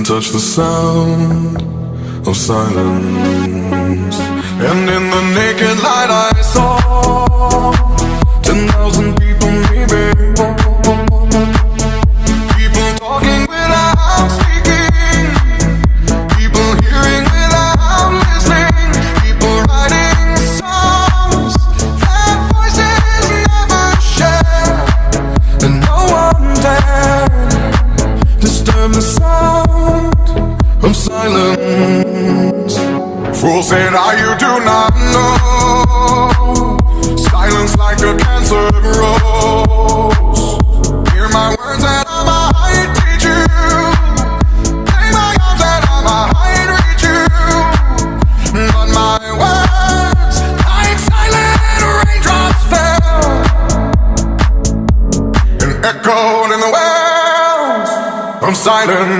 touch the sound of silence. And in the naked light I saw 10,000 people, maybe. People talking without speaking, people hearing without listening, people writing songs that voices never share, and no one dared disturb the sound of silence. Fool said, you do not know. Silence like a cancer grows. Hear my words and I might teach you. Lay my arms and I might reach you. But my words, like silent raindrops, fell and echoed in the wells of silence.